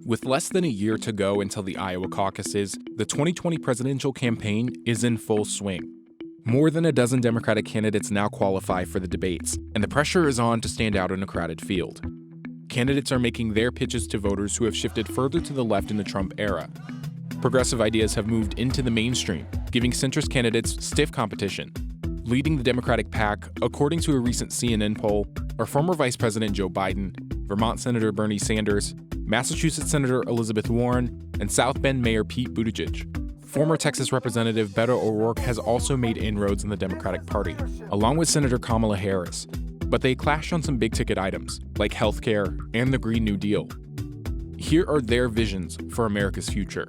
With less than a year to go until the Iowa caucuses, the 2020 presidential campaign is in full swing. More than a dozen Democratic candidates now qualify for the debates, and the pressure is on to stand out in a crowded field. Candidates are making their pitches to voters who have shifted further to the left in the Trump era. Progressive ideas have moved into the mainstream, giving centrist candidates stiff competition. Leading the Democratic pack, according to a recent CNN poll, are former Vice President Joe Biden, Vermont Senator Bernie Sanders, Massachusetts Senator Elizabeth Warren, and South Bend Mayor Pete Buttigieg. Former Texas Representative Beto O'Rourke has also made inroads in the Democratic Party, along with Senator Kamala Harris. But they clash on some big-ticket items, like healthcare and the Green New Deal. Here are their visions for America's future.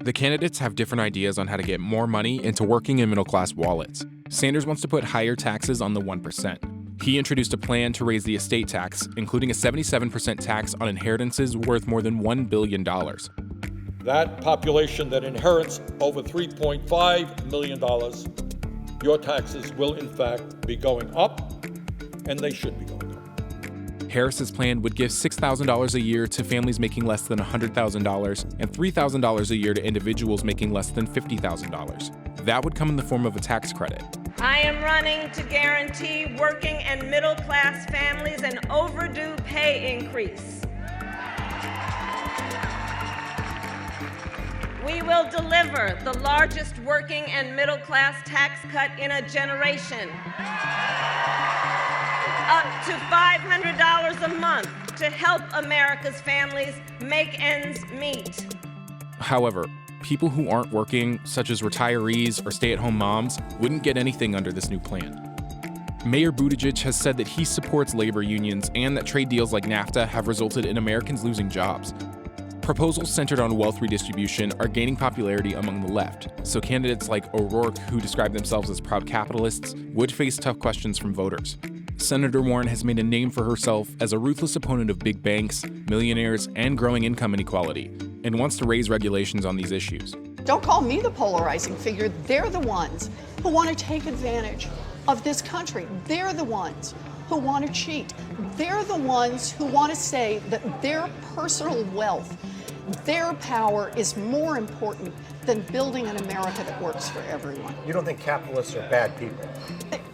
The candidates have different ideas on how to get more money into working and middle-class wallets. Sanders wants to put higher taxes on the 1%. He introduced a plan to raise the estate tax, including a 77% tax on inheritances worth more than $1 billion. That population that inherits over $3.5 million, your taxes will in fact be going up, and they should be going up. Harris's plan would give $6,000 a year to families making less than $100,000 and $3,000 a year to individuals making less than $50,000. That would come in the form of a tax credit. I am running to guarantee working and middle-class families an overdue pay increase. We will deliver the largest working and middle-class tax cut in a generation, up to $500 a month to help America's families make ends meet. However, people who aren't working, such as retirees or stay-at-home moms, wouldn't get anything under this new plan. Mayor Buttigieg has said that he supports labor unions and that trade deals like NAFTA have resulted in Americans losing jobs. Proposals centered on wealth redistribution are gaining popularity among the left, so candidates like O'Rourke, who describe themselves as proud capitalists, would face tough questions from voters. Senator Warren has made a name for herself as a ruthless opponent of big banks, millionaires, and growing income inequality, and wants to raise regulations on these issues. Don't call me the polarizing figure. They're the ones who want to take advantage of this country. They're the ones who want to cheat. They're the ones who want to say that their personal wealth, their power is more important than building an America that works for everyone. You don't think capitalists are bad people?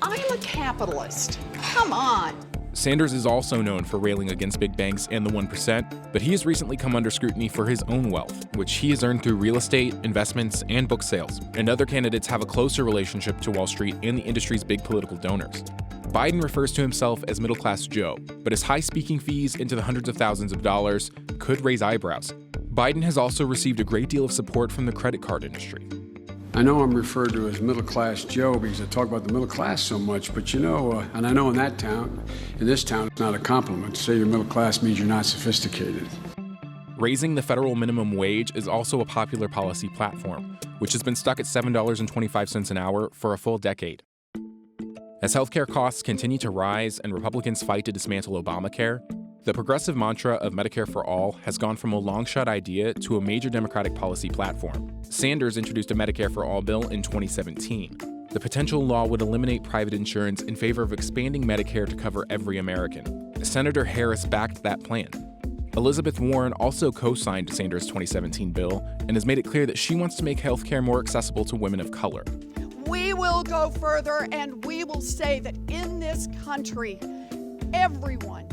I'm a capitalist. Come on. Sanders is also known for railing against big banks and the 1%, but he has recently come under scrutiny for his own wealth, which he has earned through real estate, investments, and book sales. And other candidates have a closer relationship to Wall Street and the industry's big political donors. Biden refers to himself as middle-class Joe, but his high speaking fees into the hundreds of thousands of dollars could raise eyebrows. Biden has also received a great deal of support from the credit card industry. I know I'm referred to as middle-class Joe because I talk about the middle class so much, but and I know in this town, it's not a compliment. To say you're middle class means you're not sophisticated. Raising the federal minimum wage is also a popular policy platform, which has been stuck at $7.25 an hour for a full decade. As healthcare costs continue to rise and Republicans fight to dismantle Obamacare, the progressive mantra of Medicare for All has gone from a long-shot idea to a major Democratic policy platform. Sanders introduced a Medicare for All bill in 2017. The potential law would eliminate private insurance in favor of expanding Medicare to cover every American. Senator Harris backed that plan. Elizabeth Warren also co-signed Sanders' 2017 bill and has made it clear that she wants to make healthcare more accessible to women of color. We will go further and we will say that in this country, everyone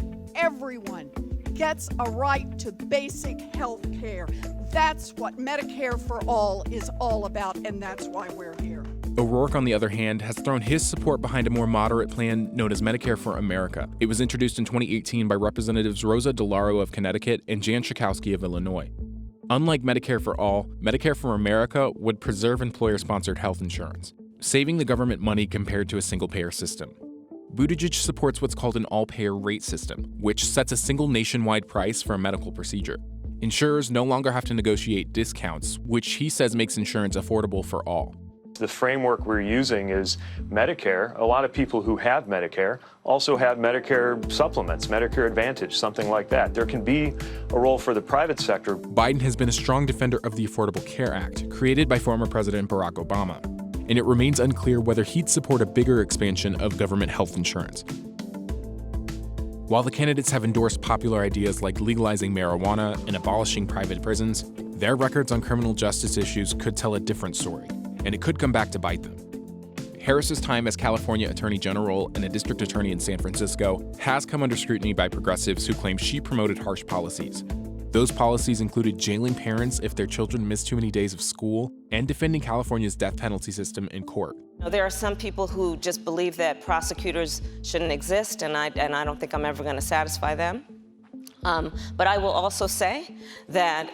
gets a right to basic health care. That's what Medicare for All is all about, and that's why we're here. O'Rourke, on the other hand, has thrown his support behind a more moderate plan known as Medicare for America. It was introduced in 2018 by Representatives Rosa DeLauro of Connecticut and Jan Schakowsky of Illinois. Unlike Medicare for All, Medicare for America would preserve employer-sponsored health insurance, saving the government money compared to a single-payer system. Buttigieg supports what's called an all-payer rate system, which sets a single nationwide price for a medical procedure. Insurers no longer have to negotiate discounts, which he says makes insurance affordable for all. The framework we're using is Medicare. A lot of people who have Medicare also have Medicare supplements, Medicare Advantage, something like that. There can be a role for the private sector. Biden has been a strong defender of the Affordable Care Act, created by former President Barack Obama, and it remains unclear whether he'd support a bigger expansion of government health insurance. While the candidates have endorsed popular ideas like legalizing marijuana and abolishing private prisons, their records on criminal justice issues could tell a different story, and it could come back to bite them. Harris's time as California Attorney General and a district attorney in San Francisco has come under scrutiny by progressives who claim she promoted harsh policies. Those policies included jailing parents if their children missed too many days of school and defending California's death penalty system in court. There are some people who just believe that prosecutors shouldn't exist, and I don't think I'm ever going to satisfy them. But I will also say that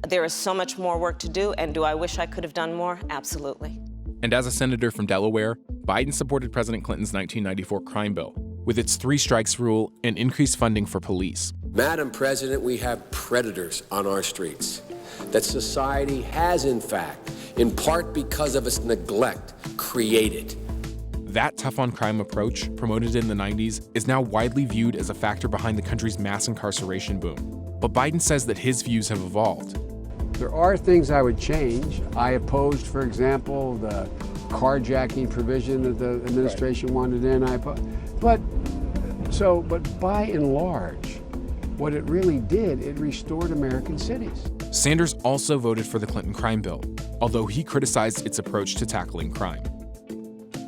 there is so much more work to do, and do I wish I could have done more? Absolutely. And as a senator from Delaware, Biden supported President Clinton's 1994 crime bill, with its 3 strikes rule and increased funding for police. Madam President, we have predators on our streets that society has, in fact, in part because of its neglect, created. That tough-on-crime approach, promoted in the 90s, is now widely viewed as a factor behind the country's mass incarceration boom. But Biden says that his views have evolved. There are things I would change. I opposed, for example, the carjacking provision that the administration wanted in. But by and large, what it really did, it restored American cities. Sanders also voted for the Clinton crime bill, although he criticized its approach to tackling crime.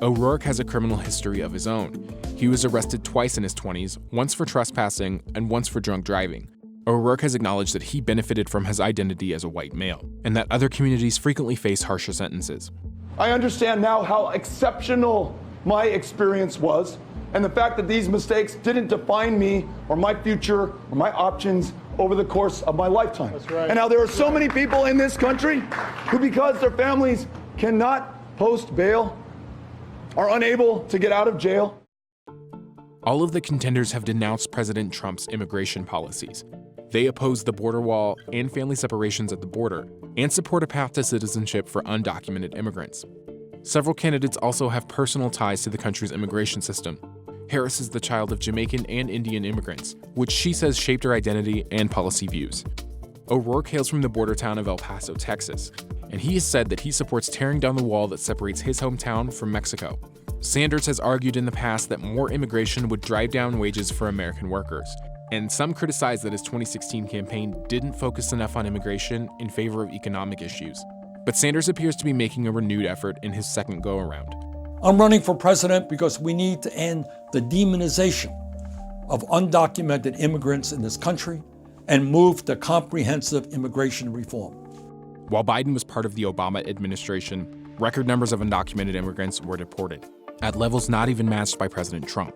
O'Rourke has a criminal history of his own. He was arrested twice in his 20s, once for trespassing and once for drunk driving. O'Rourke has acknowledged that he benefited from his identity as a white male, and that other communities frequently face harsher sentences. I understand now how exceptional my experience was, and the fact that these mistakes didn't define me or my future or my options over the course of my lifetime. That's right. And now there are so many people in this country who, because their families cannot post bail, are unable to get out of jail. All of the contenders have denounced President Trump's immigration policies. They oppose the border wall and family separations at the border, and support a path to citizenship for undocumented immigrants. Several candidates also have personal ties to the country's immigration system. Harris is the child of Jamaican and Indian immigrants, which she says shaped her identity and policy views. O'Rourke hails from the border town of El Paso, Texas, and he has said that he supports tearing down the wall that separates his hometown from Mexico. Sanders has argued in the past that more immigration would drive down wages for American workers, and some criticize that his 2016 campaign didn't focus enough on immigration in favor of economic issues. But Sanders appears to be making a renewed effort in his second go-around. I'm running for president because we need to end the demonization of undocumented immigrants in this country and move to comprehensive immigration reform. While Biden was part of the Obama administration, record numbers of undocumented immigrants were deported, at levels not even matched by President Trump.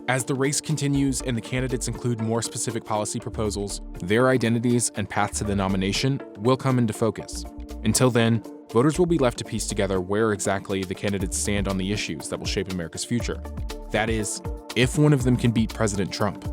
As the race continues and the candidates include more specific policy proposals, their identities and paths to the nomination will come into focus. Until then, voters will be left to piece together where exactly the candidates stand on the issues that will shape America's future. That is, if one of them can beat President Trump.